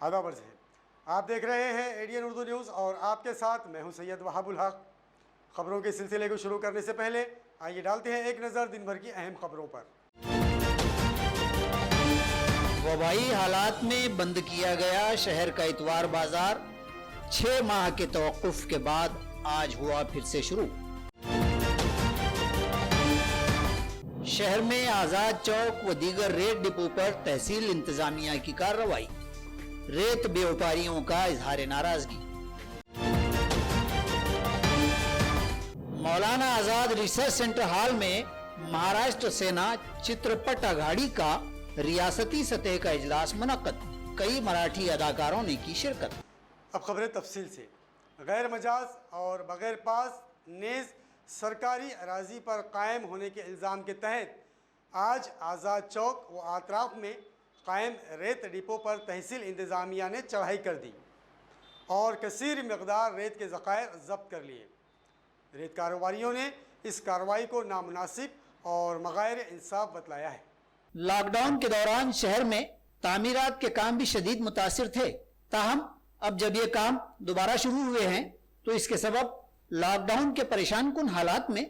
आदाब अर्ज़ है। आप देख रहे हैं एडीएन उर्दू न्यूज़ और आपके साथ मैं हूं सैयद वहाबुल हक। खबरों के सिलसिले को शुरू करने से पहले आइए डालते हैं एक नज़र दिन भर की अहम खबरों पर। वबाई हालात में बंद किया गया शहर का इतवार बाजार। 6 माह के तवक्कुफ के बाद आज हुआ फिर से शुरू। शहर में आजाद चौक व दीगर रेत डिपो पर तहसील इंतजामिया की कार्रवाई। रेत व्यापारियों का इजहार नाराजगी। Maulana Azad research centre hall में महाराष्ट्र सेना चित्रपट अघाड़ी का रियासती सतह का इजलास मुनक्कद। कई मराठी अदाकारों ने की शिरकत। अब खबरें तफसील से। गैर मजाज और बगैर पास नेज़ सरकारी अराजी पर कायम होने के इल्ज़ाम के तहत आज आज़ाद चौक व अतराफ में कायम रेत डिपो पर तहसील इंतज़ामिया ने चढ़ाई कर दी और कसीर मकदार रेत के ज़खायर जब्त कर लिए। रेत कारोबारियों ने इस कार्रवाई को नामुनासिब और मग़ायर इंसाफ बतलाया है। लॉकडाउन के दौरान शहर में तामीरात के काम भी शदीद मुतासिर थे। ताहम अब जब ये काम दोबारा शुरू हुए हैं तो इसके सबब लॉकडाउन के परेशान कुन हालात में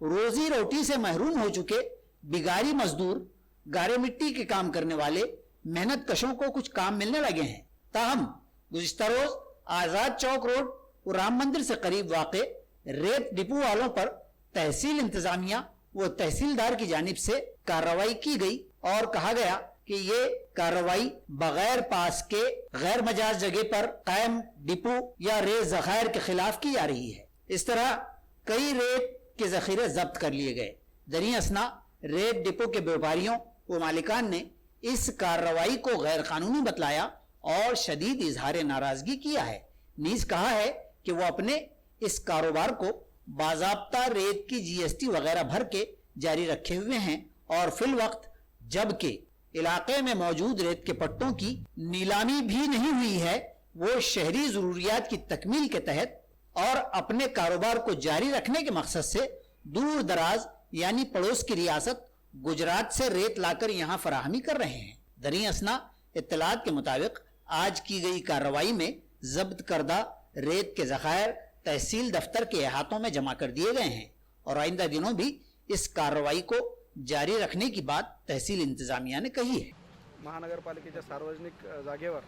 रोजी रोटी से महरूम हो चुके बिगारी मजदूर, गारे मिट्टी के काम करने वाले मेहनत कशों को कुछ काम मिलने लगे हैं। ताहम गुज़िश्ता रोज आजाद चौक रोड और राम मंदिर से करीब वाक़े रेत डिपो वालों पर तहसील इंतजामिया व तहसीलदार की जानिब से कार्रवाई की गई और कहा गया कि ये कार्रवाई बगैर पास के गैर मजाज जगह पर कायम डिपो या रेत जखायर के खिलाफ की जा रही है। इस तरह कई रेत के जखीरे जब्त कर लिए गए। दरी असना रेत डिपो के व्यापारियों व मालिकान ने इस कार्रवाई को गैर कानूनी बतलाया और शदीद इजहार नाराजगी किया है। नीज कहा है कि वो अपने इस कारोबार को बाज़ाब्ता रेत की जीएसटी वगैरह भर के जारी रखे हुए हैं और फिल वक्त जबकि इलाके में मौजूद रेत के पट्टों की नीलामी भी नहीं हुई है, वो शहरी जरूरियात की तकमील के तहत और अपने कारोबार को जारी रखने के मकसद से दूर दराज यानी पड़ोस की रियासत गुजरात से रेत लाकर यहां फराहमी कर रहे हैं। दरी असना इत्तलात के मुताबिक आज की गई कार्रवाई में जब्त करदा रेत के जखायर तहसील दफ्तर के अहातों में जमा कर दिए गए हैं और आइंदा दिनों भी इस कार्रवाई को जारी रखने की बात तहसील इंतजामिया ने कही है। महानगरपालिकेच्या सार्वजनिक जागेवर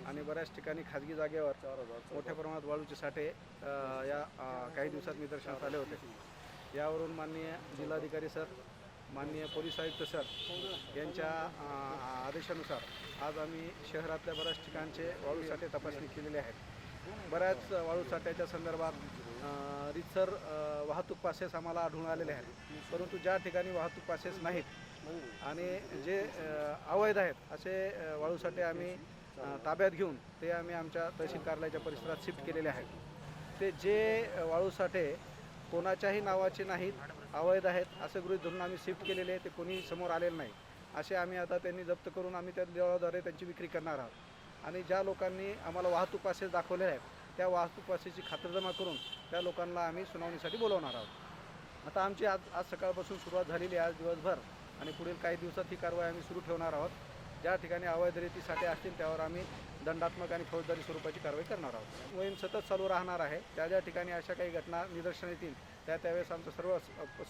आणि बऱ्याच ठिकाणी खाजगी जागेवर मोठ्या प्रमाणात वाळूचे साठे या काही दिवसात निदर्शनास आले होते। यावरून माननीय जिल्हाधिकारी सर, माननीय पोलीस आयुक्त सर यांच्या आदेशानुसार आज आम्ही शहरातल्या बऱ्याच ठिकाणचे वाळू साठे तपासणी केलेले आहेत। बऱ्याच वाळू साठ्याच्या संदर्भात रितसर वाहतूक पासेस आम्हाला आढळून आलेले आहेत, परंतु ज्या ठिकाणी वाहतूक पासेस नाहीत आणि जे अवैध आहेत असे वाळू साठे आम्ही ताब्यात घेऊन ते आम्ही आमच्या तहसील कार्यालयाच्या परिसरात शिफ्ट केलेले आहेत। ते जे वाळू साठे कोणाच्याही नावाचे नाहीत, अवैध आहेत असे गृहीत धरून आम्ही शिफ्ट केलेले, ते कोणी समोर आलेलं नाही असे आम्ही आता त्यांनी जप्त करून आम्ही त्या देवाद्वारे त्यांची विक्री करणार आहोत आणि ज्या लोकांनी आम्हाला वाहतूक पासेस दाखवले आहेत त्या वाहतूक पासेसची खातरजमा करून त्या लोकांना आम्ही सुनावणीसाठी बोलवणार आहोत। आता आमची आज सकाळपासून सुरुवात झालेली आहे, आज दिवसभर आणि पुढील काही दिवसात ही कारवाई आम्ही सुरू ठेवणार आहोत। ज्या ठिकाणी अवैध रेतीसाठी असतील त्यावर आम्ही दंडात्मक आणि फौजदारी स्वरूपाची कारवाई करणार आहोत। मोहीम सतत चालू राहणार आहे। ज्या ज्या ठिकाणी अशा काही घटना निदर्शन येतील त्यावेळेस आमचं सर्व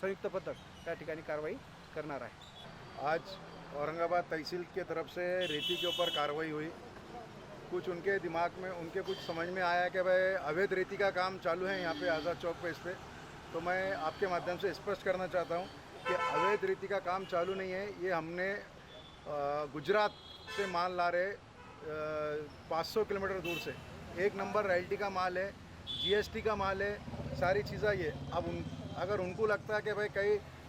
संयुक्त पथक त्या ठिकाणी कारवाई करणार आहे। आज औरंगाबाद तहसील की तरफ से रेती के ऊपर कार्रवाई हुई। कुछ उनके दिमाग में उनके कुछ समझ में आया कि भाई अवैध रेती का काम चालू है यहाँ पे आज़ाद चौक पे इस पर, तो मैं आपके माध्यम से स्पष्ट करना चाहता हूँ कि अवैध रेती का काम चालू नहीं है। ये हमने गुजरात से माल ला रहे 500 किलोमीटर दूर से, 1 नंबर रॉयल्टी का माल है, जीएसटी का माल है, सारी चीज़ें ये। अब अगर उनको लगता है कि भाई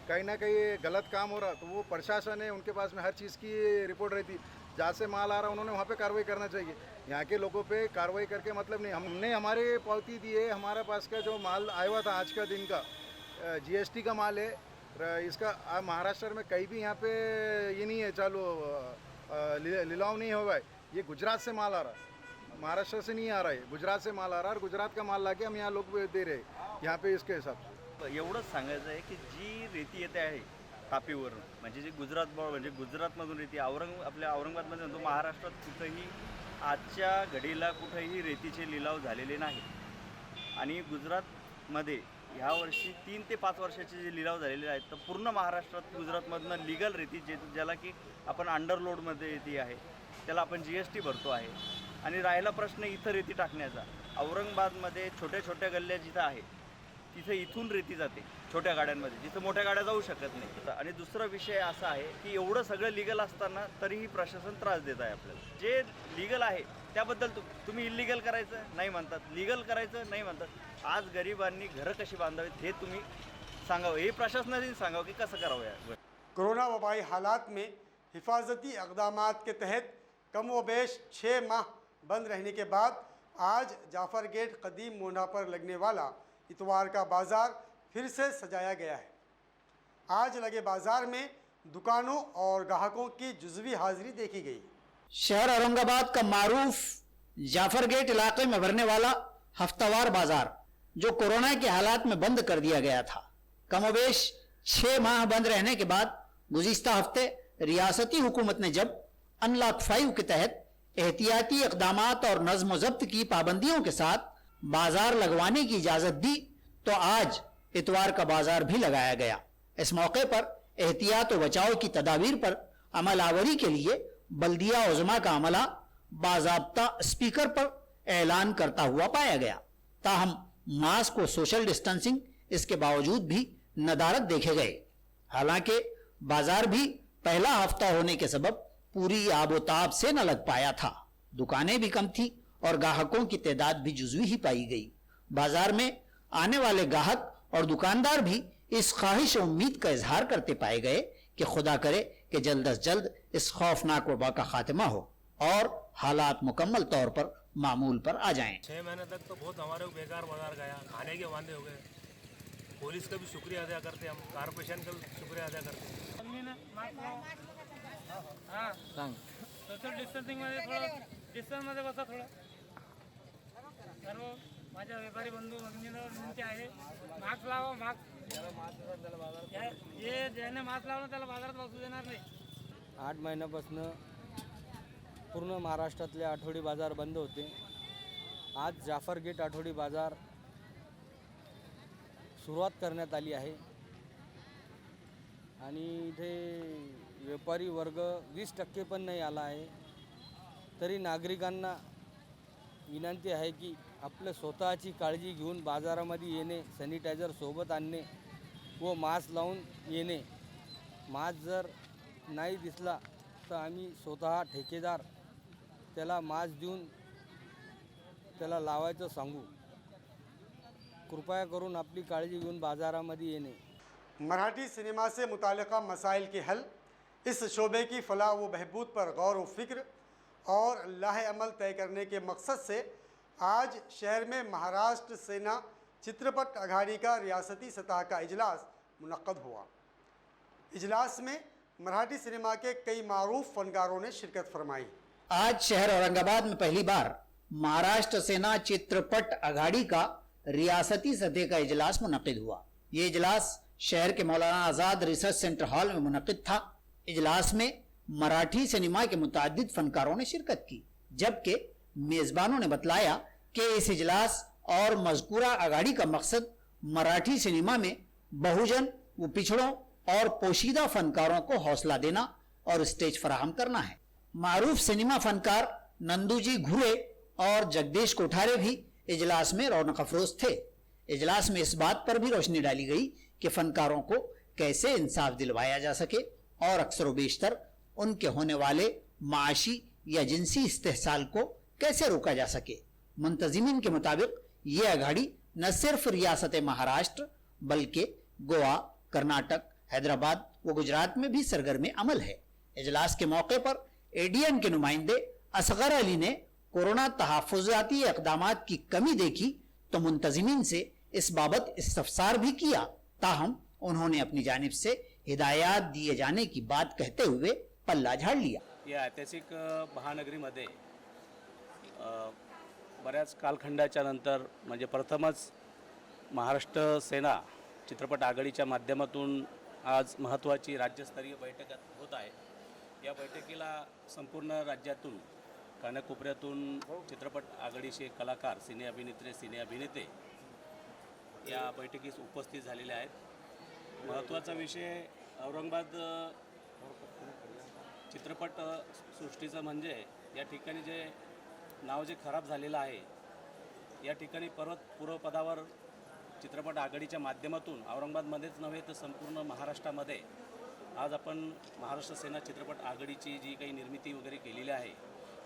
कहीं ना कहीं गलत काम हो रहा तो वो प्रशासन है, उनके पास में हर चीज़ की रिपोर्ट रहती, जहाँ से माल आ रहा उन्होंने वहाँ पे कार्रवाई करना चाहिए। यहाँ के लोगों पे कार्रवाई करके मतलब नहीं। हमने हमारे पावती दी है, हमारे पास का जो माल आया हुआ था आज का दिन का जीएसटी का माल है। इसका महाराष्ट्र में कहीं भी यहाँ पे ये नहीं है चालू लिलाव नहीं हुआ है। ये गुजरात से माल आ रहा है, महाराष्ट्र से नहीं आ रहा है, गुजरात से माल आ रहा है और गुजरात का माल लाके हम यहाँ लोग दे रहे हैं यहाँ पे इसके हिसाब से। एवढंच सांगायचं आहे की जी रेती येते आहे तापीवरून, म्हणजे जी गुजरातमधून रेती आपल्या औरंगाबादमध्ये म्हणतो, महाराष्ट्रात कुठंही आजच्या घडीला कुठेही रेतीचे लिलाव झालेले नाही आणि गुजरातमध्ये ह्या वर्षी 3 ते 5 वर्षाचे जे लिलाव झालेले आहेत तर पूर्ण महाराष्ट्रात गुजरातमधनं लिगल रेती ज्याला की आपण अंडरलोडमध्ये येते आहे त्याला आपण GST भरतो आहे. आणि राहिला प्रश्न इथं रेती टाकण्याचा, औरंगाबादमध्ये छोट्या छोट्या गल्ल्या जिथं आहे तिथं इथून रेती जाते छोट्या गाड्यांमध्ये, जिथं मोठ्या गाड्या जाऊ शकत नाही. आणि दुसरा विषय असा आहे की एवढं सगळं लिगल असताना तरीही प्रशासन त्रास देत आहे आपल्याला. जे लिगल आहे त्याबद्दल तुम्ही इलिगल करायचं नाही म्हणतात, लिगल करायचं नाही म्हणतात. आज गरिबांनी घरं कशी बांधावीत हे तुम्ही सांगावं, हे प्रशासनाने सांगावं की कसं करावं यार. कोरोना वबाई हालात में हिफाजती इक़दामात के तहत कम व बेश 6 माह बंद रहने के बाद आज जाफर गेट कदीम मोना पर लगने वाला इतवार का बाज़ार फिर से सजाया गया है. आज लगे बाज़ार में दुकानों और ग्राहकों की जुज़वी हाज़िरी देखी गई. शहर औरंगाबाद का मारूफ जाफर गेट इलाके में भरने वाला हफ्तावार बाजार जो कोरोना के हालात में बंद कर दिया गया था, कमोबेश 6 माह बंद रहने के बाद गुज़िश्ता हफ्ते रियासती हुकूमत ने जब अनलॉक 5 के तहत एहतियाती इक़दामात और नज़्म ज़ब्त की पाबंदियों के साथ बाजार लगवाने की इजाज़त दी तो आज इतवार का बाजार भी लगाया गया. इस मौके पर एहतियात व बचाव की तदाबीर पर अमल आवरी के लिए बल्दिया उज़मा का अमला बाज़ाब्ता स्पीकर पर ऐलान करता हुआ पाया गया. ताहम मास्क व सोशल डिस्टेंसिंग इसके बावजूद भी नदारत देखे गए. हालांकि बाजार भी पहला हफ्ता होने के सबब पूरी आबोताब से न लग पाया था. दुकानें भी कम थी और ग्राहकों की तादाद भी जुज़वी ही पाई गई. बाजार में आने वाले ग्राहक और दुकानदार भी इस ख्वाहिश और उम्मीद का इजहार करते पाए गए कि खुदा करे कि जल्द अज जल्द इस खौफनाक वबा का खात्मा हो और हालात मुकम्मल तौर पर मामूल पर आ जाएं. 6 महीने तक तो बहुत हमारे को बेकार बाजार गया, खाने के वांदे हो गए. पुलिस का भी शुक्रिया अदा करते हम, कारपोरेशन का भी शुक्रिया अदा करते. सोशल डिस्टन्सिंगमध्ये थोडं डिस्टन्समध्ये बसा थोडं. सर्व माझ्या व्यापारी बंधू भगिनींना विनंती आहे, मास्क लावा. मास्क ज्याने मास्क लावलं त्याला बाजारात बसू देणार नाही. 8 महिन्यापासून पूर्ण महाराष्ट्रातले आठवडी बाजार बंद होते. आज जाफर गेट आठवडी बाजार सुरुवात करण्यात आली आहे आणि इथे व्यापारी वर्ग 20% पण नाही आला आहे. तरी नागरिकांना विनंती आहे की आपल्या स्वतःची काळजी घेऊन बाजारामध्ये येणे, सॅनिटायझर सोबत आणणे व मास्क लावून येणे. मास्क जर नाही दिसला तर आम्ही स्वतः ठेकेदार त्याला मास्क देऊन त्याला लावायचं सांगू. कृपया करून आपली काळजी घेऊन बाजारामध्ये येणे. मराठी सिनेमा से मुताल्लिक़ा मसाइल के हल, इस शोबे की फलाह व बहबूद पर गौर व फिक्र और लाह अमल तय करने के मकसद से आज शहर में महाराष्ट्र सेना चित्रपट अघाड़ी का रियासती सतह का इजलास मुनक्कद हुआ. इजलास में मराठी सिनेमा के कई मारूफ फनकारों ने शिरकत फरमाई. आज शहर औरंगाबाद में पहली बार महाराष्ट्र सेना चित्रपट अघाड़ी का रियासती सतह का इजलास मुनक्किद हुआ. ये इजलास शहर के मौलाना आज़ाद रिसर्च सेंटर हॉल में मुनक्किद था. इजलास में मराठी सिनेमा के मुताद्दिद फनकारों ने शिरकत की, जबकि मेज़बानों ने बतलाया कि इस इजलास और मज़कूरा अघाड़ी का मकसद मराठी सिनेमा में बहुजन व पिछड़ों और पोशीदा फनकारों को हौसला देना और स्टेज फराहम करना है. मारूफ सिनेमा फनकार नंदूजी घुरे और जगदीश कोठारे भी इजलास में रौनक अफरोज थे. इजलास में इस बात पर भी रोशनी डाली गई कि फनकारों को कैसे इंसाफ दिलवाया जा सके और अक्सर व बेशतर उनके होने वाले माशी या जिनसी इस्तेहसाल को कैसे रोका जा सके. मुंतजिमीन के मुताबिक ये अघाड़ी न सिर्फ रियासत महाराष्ट्र बल्कि गोवा, कर्नाटक, हैदराबाद व गुजरात में भी सरगर्म अमल है. इजलास के मौके पर एडीएम के नुमाइंदे असगर अली ने कोरोना तहफ़्फ़ुज़ाती इक़दामात की कमी देखी तो मुंतजिमीन से इस बाबत इस्तफसार भी किया. ताहम उन्होंने अपनी जानिब से हिदायत दिए जाने की बात कहते हुए पल्ला झाड़ लिया. या ऐतिहासिक महानगरीमध्ये बऱ्याच कालखंडाच्या नंतर म्हणजे प्रथमच महाराष्ट्र सेना चित्रपट आघाडीच्या माध्यमातून आज महत्त्वाची राज्यस्तरीय बैठक होत आहे. या बैठकीला संपूर्ण राज्यातून कानाकोपऱ्यातून चित्रपट आघाडीचे कलाकार, सिने अभिनेत्री, सिने अभिनेते या बैठकीस उपस्थित झालेले आहेत. महत्त्वाचा विषय औरंगाबाद चित्रपट सृष्टीचं म्हणजे या ठिकाणी जे नाव जे खराब झालेलं आहे, या ठिकाणी परत पूर्वपदावर चित्रपट आघाडीच्या माध्यमातून औरंगाबादमध्येच नव्हे तर संपूर्ण महाराष्ट्रामध्ये आज आपण महाराष्ट्र सेना चित्रपट आघाडीची जी काही निर्मिती वगैरे केलेली आहे,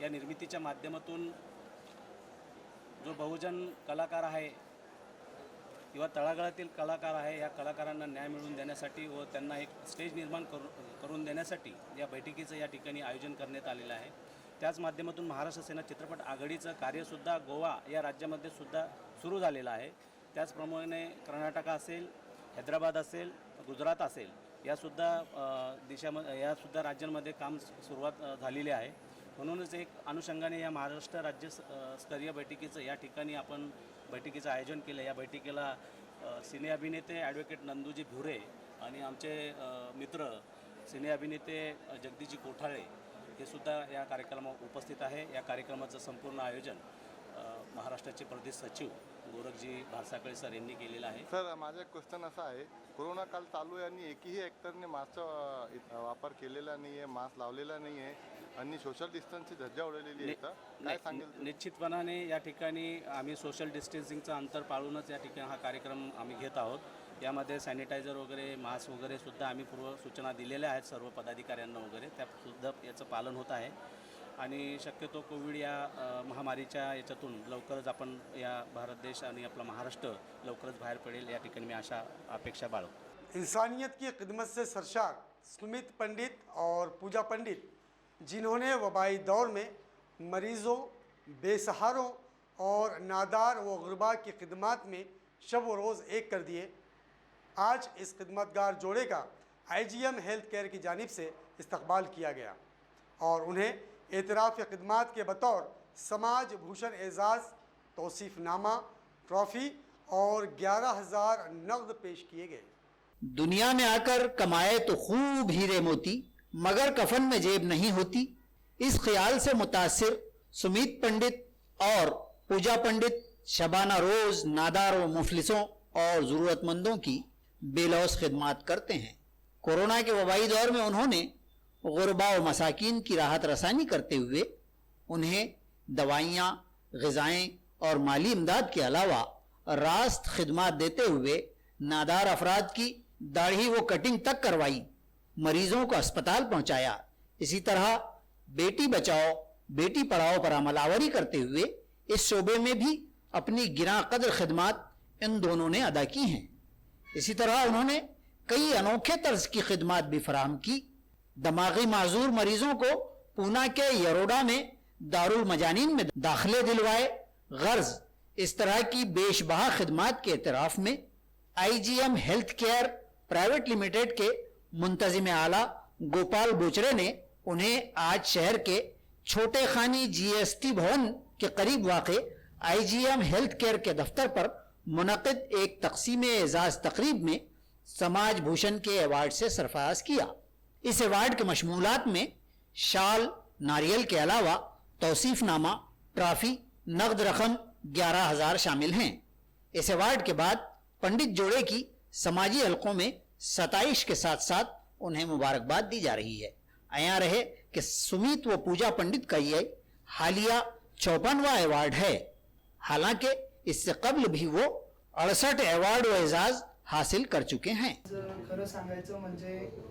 या निर्मितीच्या माध्यमातून जो बहुजन कलाकार आहे किंवा तळागाळातील कलाकार आहे, या कलाकारांना न्याय मिळवून देण्यासाठी व त्यांना एक स्टेज निर्माण करून देण्यासाठी या बैठकीचं या ठिकाणी आयोजन करण्यात आलेलं आहे. त्याच माध्यमातून महाराष्ट्र सेना चित्रपट आघाडीचं कार्यसुद्धा गोवा या राज्यामध्ये सुद्धा सुरू झालेलं आहे. त्याचप्रमाणे कर्नाटक असेल, हैदराबाद असेल, गुजरात असेल, यासुद्धा राज्यांमध्ये काम सुरुवात झालेली आहे. म्हणूनच एक अनुषंगाने या महाराष्ट्र राज्य स्तरीय बैठकीचं या ठिकाणी आपण बैठकीचं आयोजन केलं. या बैठकीला सिने अभिनेते ॲडव्होकेट नंदूजी भुरे आणि आमचे मित्र सिने अभिनेते जगदीशजी कोठाळे हे सुद्धा या कार्यक्रमात उपस्थित आहे. या कार्यक्रमाचं संपूर्ण आयोजन महाराष्ट्राचे प्रदेश सचिव गोरखजी भारसाकळे सर यांनी केलेलं आहे. सर, माझा एक क्वेश्चन असा आहे, कोरोना काल चालू आहे आणि एकही ॲक्टरने मास्कचा वापर केलेला नाही आहे, मास्क लावलेला नाही आहे आणि सोशल डिस्टन्सची धज्जा उडवलेली आहे. काय सांगेल? निश्चितपणाने या ठिकाणी आम्ही सोशल डिस्टन्सिंगचं अंतर पाळूनच या ठिकाणी हा कार्यक्रम आम्ही घेत आहोत. यामध्ये सॅनिटायझर वगैरे, मास्क वगैरे सुद्धा आम्ही पूर्व सूचना दिलेल्या आहेत सर्व पदाधिकाऱ्यांना वगैरे, त्यासुद्धा याचं पालन होत आहे. आणि शक्यतो कोविड या महामारीच्या याच्यातून लवकरच आपण या भारत देश आणि आपला महाराष्ट्र लवकरच बाहेर पडेल, या ठिकाणी मी अपेक्षा बाळगतो. इंसानियत की खिदमत से सरशार सुमित पंडित और पूजा पंडित, जिन्होंने वबाई दौर में मरीज़ों, बेसहारों और नादार व गुरबा की खिदमत में शब व रोज़ एक कर दिए, आज इस खिदमतगार जोड़े का IGM हेल्थ केयर की जानिब से इस्तकबाल किया गया और उन्हें एतराफ़ खिदमत के बतौर समाज भूषण एज़ाज़, तौसीफ़नामा, ट्रॉफ़ी और 11,000 नकद पेश किए गए. दुनिया में आकर कमाए तो खूब हीरे मोती, मगर कफन में जेब नहीं होती. इस ख्याल से मुतासिर सुमित पंडित और पूजा पंडित शबाना रोज नादारों, मुफलिसों और ज़रूरतमंदों की बेलौस खिदमत करते हैं. कोरोना के वबाई दौर में उन्होंने गुरबा व मसाकीन की राहत रसानी करते हुए उन्हें दवाइयाँ, ग़िज़ाएँ और माली इमदाद के अलावा रास्त खिदमत देते हुए नादार अफराद की दाढ़ी व कटिंग तक करवाई, मरीजों को अस्पताल पहुंचाया. इसी तरह बेटी बचाओ बेटी पढ़ाओ पर अमलावरी करते हुए इस शोबे में भी अपनी गिरा कदर खिदमत इन दोनों ने अदा की हैं. इसी तरह उन्होंने कई अनोखे तर्ज की खिदमत भी फराहम की. दिमागी माजूर मरीजों को पूना के यरोडा में दारुल मजानीन में दाखिले दिलवाए. गर्ज इस तरह की बेशबहा खिदमत के एतराफ़ में IGM health care private limited के मुंतजिम आला गोपाल बोचरे ने उन्हें आज शहर के छोटे खानी GST भवन के करीब वाक़े IGM हेल्थ केयर के दफ्तर पर मुनक़िद एक तक़सीम एज़ाज़ तकरीब में समाज भूषण के अवार्ड से सरफराज किया. इस अवार्ड के मशमूलात में शाल, नारियल के अलावा तौसीफ़नामा, ट्रॉफ़ी, नकद रकम 11,000 शामिल हैं. इस अवार्ड के बाद पंडित जोड़े की समाजी हलकों में 27 के साथ साथ उन्हें मुबारकबाद दी जा रही है. आया रहे कि सुमित व पूजा पंडित का ये हालिया 54वां अवार्ड है. हालांकि इससे कबल भी वो 68 अवार्ड व एजाज हासिल कर चुके हैं. खरं सांगायचं म्हणजे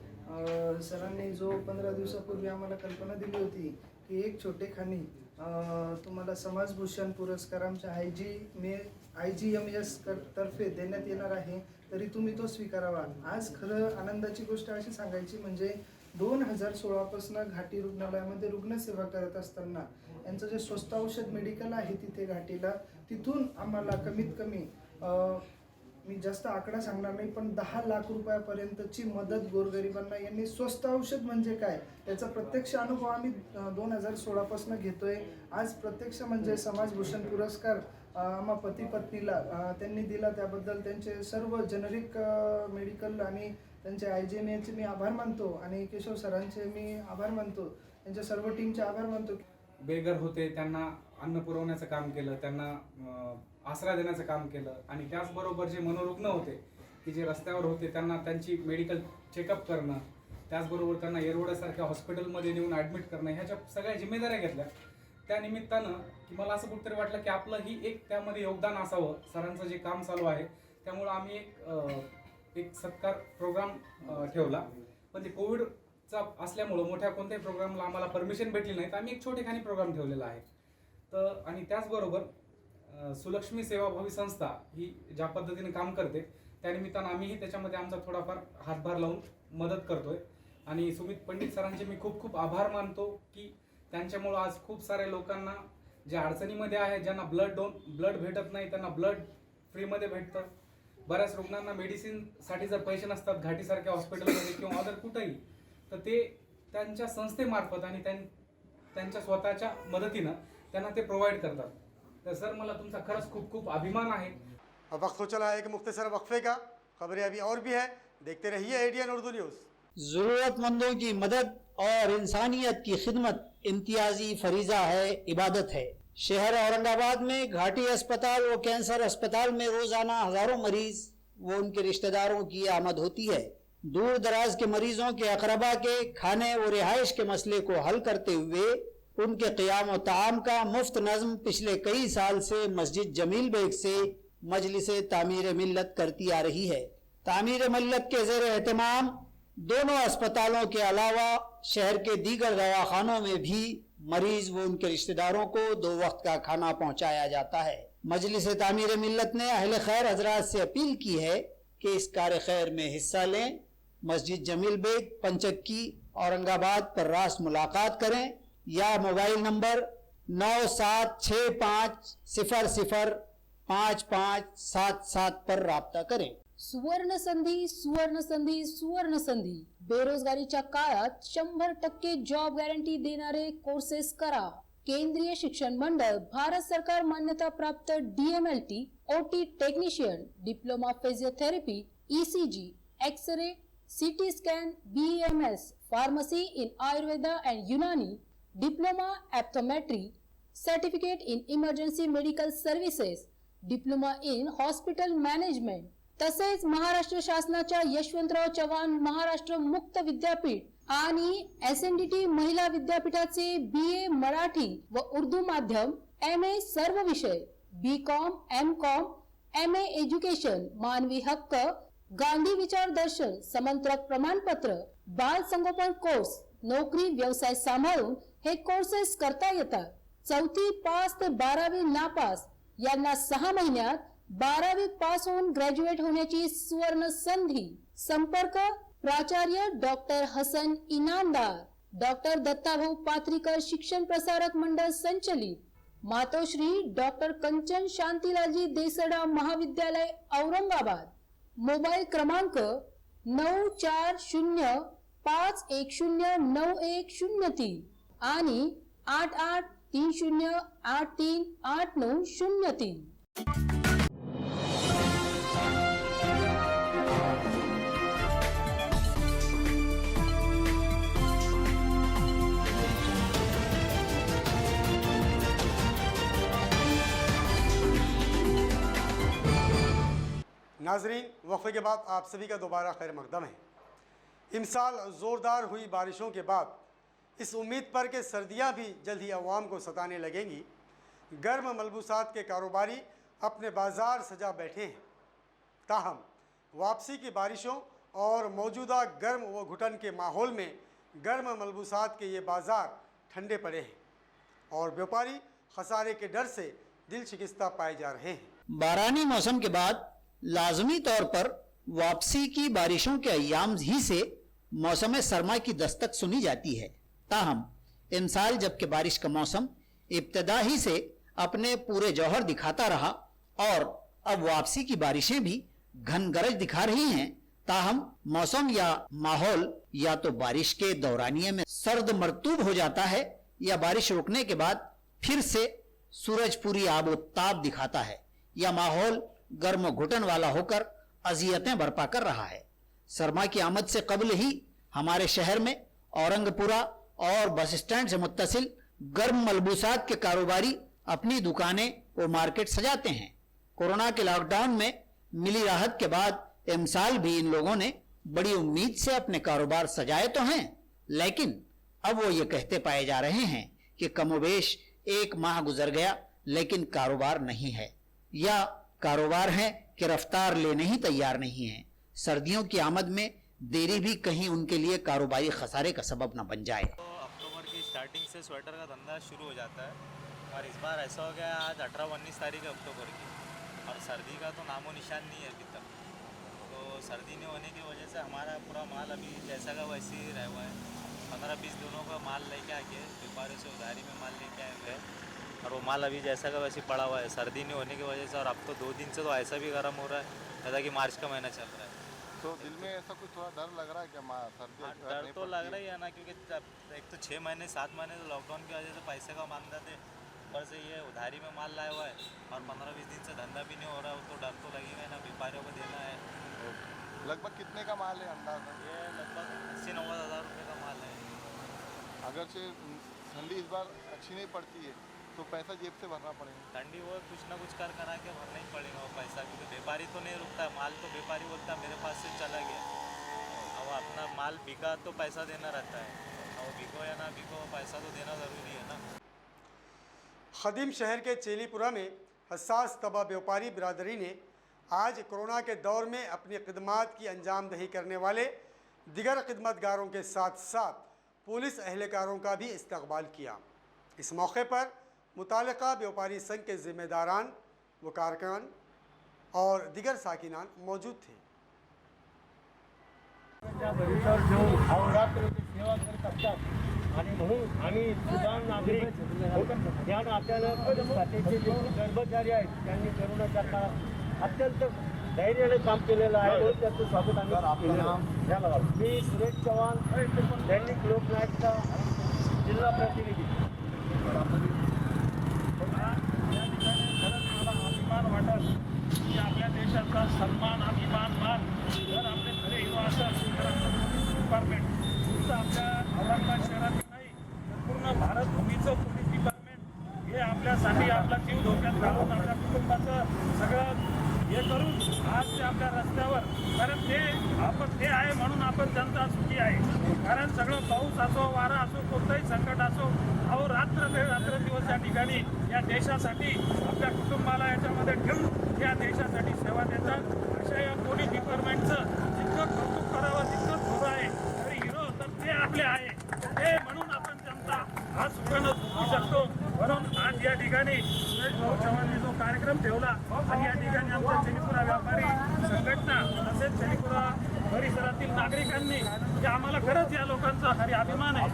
सरांनी जो 15 दिवसापूर्वी आम्हाला कल्पना दिली होती की एक छोटे खानी तुम्हाला समाजभूषण पुरस्कार आमच्या IGMS तर्फे देण्यात येणार आहे, तरी तुम्ही तो स्वीकारावा. आज खरं आनंदाची गोष्ट अशी सांगायची म्हणजे 2016 पासून घाटी रुग्णालयामध्ये रुग्णसेवा करत असताना यांचं जे स्वस्त औषध मेडिकल आहे तिथे घाटीला, तिथून आम्हाला कमीत कमी मी जास्त आकडा सांगणार नाही पण 10 लाख रुपयापर्यंतची मदत गोरगरिबांना यांनी स्वस्त औषध म्हणजे काय याचा प्रत्यक्ष अनुभव आम्ही 2016 पासून घेतोय. आज प्रत्यक्ष म्हणजे समाजभूषण पुरस्कार आम्हा पती पत्नीला त्यांनी दिला, त्याबद्दल त्यांचे सर्व जेनरिक मेडिकल आणि त्यांचे IGMचे मी आभार मानतो आणि केशव सरांचे मी आभार मानतो, त्यांच्या सर्व टीमचे आभार मानतो. बेघर होते त्यांना अन्न पुरवण्याचं काम केलं, त्यांना आसरा देण्याचं काम केलं. आणि त्याचबरोबर जे मनोरुग्ण होते की जे रस्त्यावर होते त्यांना त्यांची मेडिकल चेकअप करणं, त्याचबरोबर त्यांना येरवड्यासारख्या हॉस्पिटलमध्ये नेऊन ॲडमिट करणं, ह्याच्या सगळ्या जिम्मेदाऱ्या घेतल्या. त्या निमित्तानं की मला असं कुठेतरी वाटलं की आपलं ही एक त्यामध्ये योगदान असावं. सरांचं जे काम चालू आहे त्यामुळं आम्ही एक सत्कार प्रोग्राम ठेवला. पण ते कोविडचा असल्यामुळं मोठ्या कोणत्याही प्रोग्रामला आम्हाला परमिशन भेटली नाही, तर आम्ही एक छोटेखानी प्रोग्राम ठेवलेला आहे. तर आणि त्याचबरोबर सुलक्ष्मी सेवाभावी संस्था ही ज्या पद्धतीने काम करते त्यानिमित्तानं आम्हीही त्याच्यामध्ये आमचा थोडाफार हातभार लावून मदत करतोय. आणि सुमित पंडित सरांचे मी खूप खूप आभार मानतो की त्यांच्यामुळं आज खूप साऱ्या लोकांना ज्या अडचणीमध्ये आहे, ज्यांना ब्लड भेटत नाही त्यांना ब्लड फ्रीमध्ये भेटतं. बऱ्याच रुग्णांना मेडिसिनसाठी जर पैसे नसतात घाटीसारख्या हॉस्पिटलमध्ये किंवा अदर कुठंही, तर ते त्यांच्या संस्थेमार्फत आणि त्यांच्या स्वतःच्या मदतीनं त्यांना ते प्रोव्हाइड करतात. तर सर मला तुमचा खरंच खूप खूप अभिमान आहे. अब वक्त हो चला है एक मुख्तसर वक्फे का. खबरें अभी और भी है, देखते रहिए ADN उर्दू न्यूज़. जरूरतमंदों की मदद और इंसानियत की खिदमत इम्तियाजी फरीजा है, इबादत है. शहर औरंगाबाद में घाटी अस्पताल व कैंसर अस्पताल में रोजाना हजारों मरीज व उनके रिश्तेदारों की आमद होती है. दूर दराज के मरीजों के अकरबा के खाने व रिहाइश के मसले को हल करते हुए उनके क़ियाम व ताम का मुफ्त नज़्म पिछले कई साल से मस्जिद जमील बेग से मजलिस तामीर मिल्लत करती आ रही है. तामीर मिल्लत के ज़ेर एहतमाम दोनों अस्पतालों के अलावा शहर के दीगर दवाखानों में भी मरीज व उनके रिश्तेदारों को 2 वक्त का खाना पहुंचाया जाता है. मजलिस तामीर मिल्लत ने अहले खैर हजरात से अपील की है कि इस कार खैर में हिस्सा लें. मस्जिद जमील बेग, पंचक्की, औरंगाबाद पर रास मुलाकात करें या मोबाइल नंबर 9750005577 पर राब्ता करें. सुवर्ण संधी, सुवर्ण संधी, सुवर्ण संधी. बेरोजगारीच्या काळात 100% जॉब गॅरंटी देणारे कोर्सेस करा. केंद्रीय शिक्षण मंडळ, भारत सरकार मान्यता प्राप्त DMLT, OT technician, diploma physiotherapy, ECG, x ray, CT scan, BEMS, pharmacy in Ayurveda and Unani, diploma optometry, certificate in emergency medical services, diploma in hospital management. तसेच महाराष्ट्र शासनाच्या यशवंतराव चव्हाण महाराष्ट्र मुक्त विद्यापीठ आणि SNDT महिला विद्यापीठाचे BA मराठी व उर्दू माध्यम, MA सर्व विषय, BCom, MCom, MA एज्युकेशन, मानवी हक्क, गांधी विचार दर्शन, समंत्रक प्रमाणपत्र, बाल संगोपन कोर्स, नोकरी व्यवसाय सांभाळून हे कोर्सेस करता येतात. 4थी पास ते 12वी नापास यांना 6 महिन्यात 12वी पास होऊन ग्रॅज्युएट होण्याची सुवर्ण संधी. संपर्क प्राचार्य डॉक्टर हसन इनामदार, डॉक्टर दत्ताभाऊ पात्रीकर शिक्षण प्रसारक मंडळ संचलित, मातोश्री डॉक्टर कंचन शांतीलालजी देसडा महाविद्यालय औरंगाबाद. मोबाईल क्रमांक 9405109103 आणि 8830838903. नाजरीन, वक्फे के बाद आप सभी का दोबारा खैर मकदम है. इमसाल ज़ोरदार हुई बारिशों के बाद इस उम्मीद पर कि सर्दियां भी जल्द ही अवाम को सताने लगेंगी, गर्म मलबूसात के कारोबारी अपने बाज़ार सजा बैठे हैं. ताहम वापसी की बारिशों और मौजूदा गर्म व घुटन के माहौल में गर्म मलबूसात के ये बाज़ार ठंडे पड़े हैं और व्यापारी खसारे के डर से दिल शिकस्ता पाए जा रहे हैं. बारानी मौसम के बाद लाजमी तौर पर वापसी की बारिशों के अय्याम ही से मौसम सरमा की दस्तक सुनी जाती है. ताहम इमसाल जबकि बारिश का मौसम इब्तदा ही से अपने पूरे जौहर दिखाता रहा और अब वापसी की बारिशें भी घन गरज दिखा रही हैं, ताहम मौसम या माहौल या तो बारिश के दौरानिये में सर्द मरतूब हो जाता है या बारिश रुकने के बाद फिर से सूरज पूरी आबोताब दिखाता है या माहौल गर्म घुटन वाला होकर अजियतें बरपा कर रहा है. सरमा की आमद से कबल ही हमारे शहर में औरंगपुरा और बस स्टैंड से मुत्तसिल गर्म मलबूसात के कारोबारी अपनी दुकानें व मार्केट सजाते हैं। कोरोना के लॉकडाउन में मिली राहत के बाद इमसाल भी इन लोगों ने बड़ी उम्मीद से अपने कारोबार सजाए तो हैं, लेकिन अब वो ये कहते पाए जा रहे हैं कि कमोबेश 1 माह गुजर गया लेकिन कारोबार नहीं है, या कारोबार है कि रफ्तार लेने ही तैयार नहीं है। सर्दियों की आमद में देरी भी कहीं उनके लिए कारोबारी खसारे का सबब न बन जाए। तो अक्टूबर की स्टार्टिंग से स्वेटर का धंधा शुरू हो जाता है और इस बार ऐसा हो गया आज 18-19 तारीख है अक्टूबर की, और सर्दी का तो नामो निशान नहीं है अभी तक। तो सर्दी नहीं होने की वजह से हमारा पूरा माल अभी जैसा का वैसे ही रहा हुआ है। 15-20 दिनों का माल लेके आके व्यापारियों से उधारी में माल लेके आए हुए हैं और वो माल अभी जैसा का वैसे पड़ा हुआ है सर्दी नहीं होने की वजह से। और अब तो 2 दिन से तो ऐसा भी गर्म हो रहा है जैसा कि मार्च का महीना चल रहा है। तो दिल में ऐसा कुछ थोड़ा डर लग रहा है क्या सर्दी? डर तो लग रहा ही है ना, क्योंकि एक तो 6 महीने 7 महीने तो लॉकडाउन की वजह से पैसे का मानता थे, ऊपर से ये उधारी में माल लाया हुआ है और 15-20 दिन से धंधा भी नहीं हो रहा है, तो डर तो लगेगा ना, व्यापारियों को देना है। लगभग कितने का माल है अंदाजा? ये लगभग 80-90 हज़ार रुपये का माल है। अगर से ठंडी इस बार अच्छी नहीं पड़ती है तो पैसा जेब से भरना पड़ेगा। ठंडी वो कुछ ना कुछ कर करा के भरना ही पड़ेगा वो पैसा, क्योंकि व्यापारी तो नहीं रुकता है, माल तो व्यापारी बोलता है मेरे पास से चला गया। अब अपना माल बिका तो पैसा देना रहता है, और बिको या ना बिको पैसा तो देना ज़रूरी है ना। खदीम शहर के चेलीपुरा में हसास तबा व्यापारी बिरादरी ने आज कोरोना के दौर में अपनी खिदमात की अंजाम दही करने वाले दिगर खिदमतगारों के साथ साथ पुलिस एहलकारों का भी इस्तकबाल किया। इस मौके पर मुतालिका व्यापारी संघ के जिम्मेदारान व कारकुनान और दिगर साकिनान मौजूद थे। आणि म्हणून आम्ही सुजाण नागरिक या नात्यानं पोलीस खात्याचे जे कर्मचारी आहेत त्यांनी कोरोनाच्या काळात अत्यंत धैर्याने काम केलेलं आहे, म्हणून त्याचं स्वागत आम्ही केलेलं आहे। मी सुरेश चव्हाण दैनिक लोकनायकचा जिल्हा प्रतिनिधी। मला अभिमान वाटत की आपल्या देशाचा सन्मान अभिमान मान जर आपले खरे युवा असेल डिपार्टमेंट फक्त आपल्या औरंगाबाद शहरात नाही तर पूर्ण भारत भूमीचं पोलीस डिपार्टमेंट हे आपल्यासाठी आपला जीव धोक्यात घालून आपल्या कुटुंबाचं सगळं हे करून आज ते आपल्या रस्त्यावर, कारण ते आहे म्हणून आपण जनता सुखी आहे। कारण सगळं पाऊस असो वारा असो कोणतंही संकट असो, अहो रात्र दिवस या ठिकाणी या देशासाठी आपल्या कुटुंबाला याच्यामध्ये ठेवून या देशासाठी सेवा देतात। अशा या पोलीस डिपार्टमेंटचं जितकं कौतुक करावं तितकं थोडं आहे, तरी हिरो तर ते आपले आहे, ते म्हणून आपण जनता आज सुखानं जगू शकतो। म्हणून आज या ठिकाणी सुरेश भाऊ चव्हाणने जो कार्यक्रम ठेवला आणि या ठिकाणी आमच्या चेलीपुरा व्यापारी संघटना तसेच चेलीपुरा परिसरातील नागरिकांनी जे आम्हाला खरंच या लोकांचा खरी अभिमान आहे।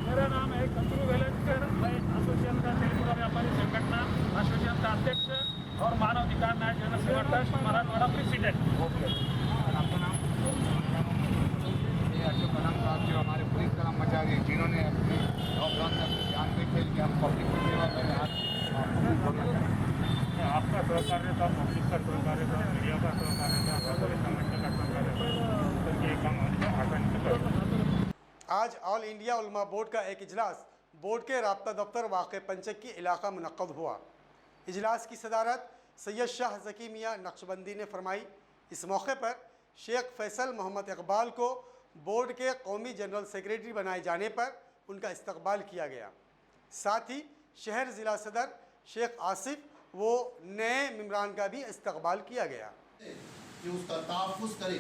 मेरा नाम है कंदरू वेलकर, मैं एसोसिएशन का चेलीपुरा व्यापारी संगठना एसोसिएशन का अध्यक्ष और मानवाधिकार न्याय जनसेवा ट्रस्ट मराठवाड़ा प्रेसिडेंट। आपका नाम? अशोक कलाम साहब जो हमारे पुलिस कर्मचारी हैं जिन्होंने अपने लॉकडाउन में अपने ध्यान में खेल के हम पब्लिक की सेवा करें। आपका सहकार्य था, पब्लिक का सहकार्य था, मीडिया का सहकार्य था, सभी संगठन का सहकार्य था, तो ये काम आसानी से कर। आज ऑल इंडिया उलमा बोर्ड का एक इजलास बोर्ड के राब्ता दफ्तर वाक़े पंचक्की इलाका मुनक़्क़द हुआ। इजलास की सदारत सैयद शाह ज़की मियाँ नक्शबंदी ने फरमाई। इस मौके पर शेख फैसल मोहम्मद इकबाल को बोर्ड के कौमी जनरल सेक्रेटरी बनाए जाने पर उनका इस्तकबाल किया गया। साथ ही शहर ज़िला सदर शेख आसिफ वो नए मेम्बरान का भी इस्तकबाल किया गया कि उसका तहफ़्फ़ुज़ करे,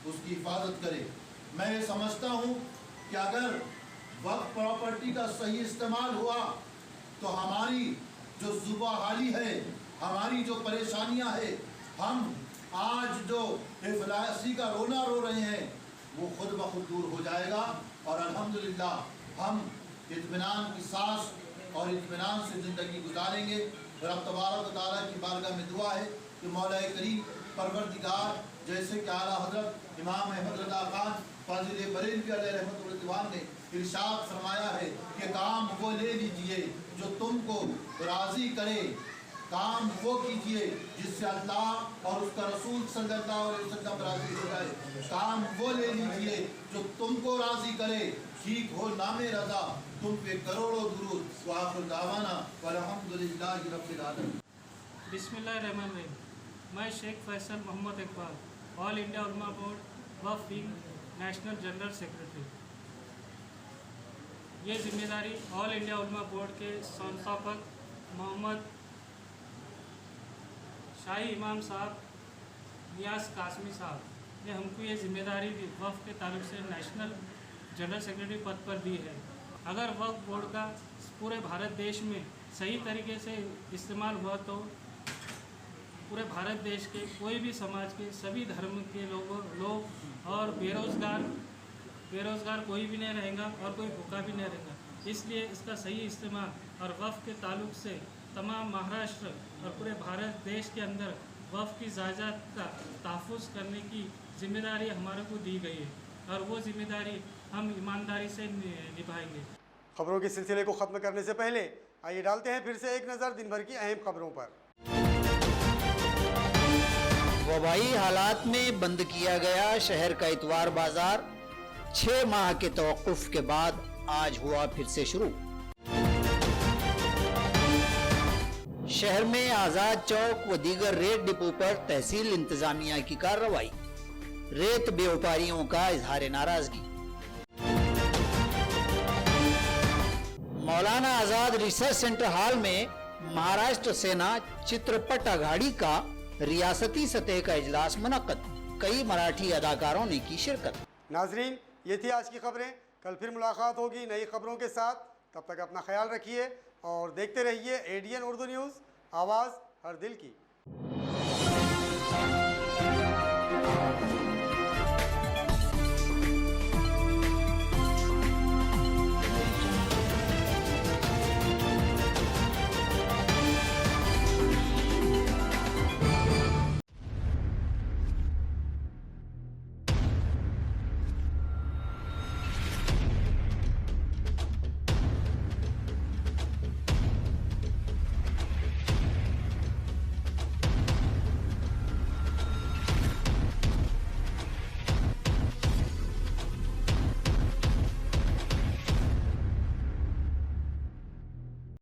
उसकी हिफाजत करे। मैं ये समझता हूँ कि अगर वक्त प्रॉपर्टी का सही इस्तेमाल हुआ तो हमारी जो ज़ुबाहाली है, हमारी जो परेशानियाँ हैं, हम आज जो इफलासी का रोना रो रहे हैं वो खुद ब खुद दूर हो जाएगा और अल्हम्दुलिल्लाह हम इत्मीनान की सांस और इत्मीनान से ज़िंदगी गुजारेंगे। रब तबारक व तआला की बारगाह में दुआ है कि मौला करीम परवरदिगार जैसे कि आला हज़रत इमाम अहमद रज़ा खान फाज़िल बरेलवी अलैहि रहमतुल्लाह रिज़वान ने इरशाद फरमाया है कि काम वो ले लीजिए जो तुमको राज़ी करे, काम वो कीजिए जिससे अल्लाह और उसका रसूल सल्लल्लाहु अलैहि वसल्लम राजी हो जाए। काम वो ले लीजिए जो तुमको राजी करे। ठीक हो नामे रजा, तुम पे करोड़ों दुरूद। वाखिर दावाना वल्हम्दुलिल्लाहि रब्बिल आलमीन। बिस्मिल्लाहिर्रहमानिर्रहीम। मैं शेख फैसल मोहम्मद इकबाल, ऑल इंडिया उलमा बोर्ड वक्फ विंग नेशनल जनरल सेक्रेटरी। ये जिम्मेदारी ऑल इंडिया उलमा बोर्ड के संस्थापक मोहम्मद शाही इमाम साहब नियाज कासमी साहब ने हमको ये जिम्मेदारी दी, वक्फ के ताल्लुक से नेशनल जनरल सेक्रेटरी पद पर दी है। अगर वक्फ बोर्ड का पूरे भारत देश में सही तरीके से इस्तेमाल हुआ तो पूरे भारत देश के कोई भी समाज के सभी धर्म के लोग और बेरोज़गार कोई भी नहीं रहेगा और कोई भूखा भी नहीं रहेगा। इसलिए इसका सही इस्तेमाल और वक्फ के ताल्लुक से तमाम महाराष्ट्र और पूरे भारत देश के अंदर वक्फ की जायदाद का तहफ़्फ़ुज़ करने की जिम्मेदारी हमारे को दी गई है और वो जिम्मेदारी हम ईमानदारी से निभाएंगे। खबरों के सिलसिले को ख़त्म करने से पहले आइए डालते हैं फिर से एक नज़र दिन भर की अहम खबरों पर। वबाई हालात में बंद किया गया शहर का इतवार बाजार। 6 माह के तवक्कुफ के बाद आज हुआ फिर से शुरू। शहर में आजाद चौक व दीगर रेत डिपो पर तहसील इंतजामिया की कार्रवाई। रेत व्यापारियों का इजहार नाराजगी। Maulana Azad research centre hall में महाराष्ट्र सेना चित्रपट अघाड़ी का रियासती सतह का इजलास मुनक्कद। कई मराठी अदाकारों ने की शिरकत। नाजरीन, ये थी आज की खबरें। कल फिर मुलाकात होगी नई खबरों के साथ। तब तक अपना ख्याल रखिए और देखते रहिए ADN उर्दू न्यूज़, आवाज़ हर दिल की।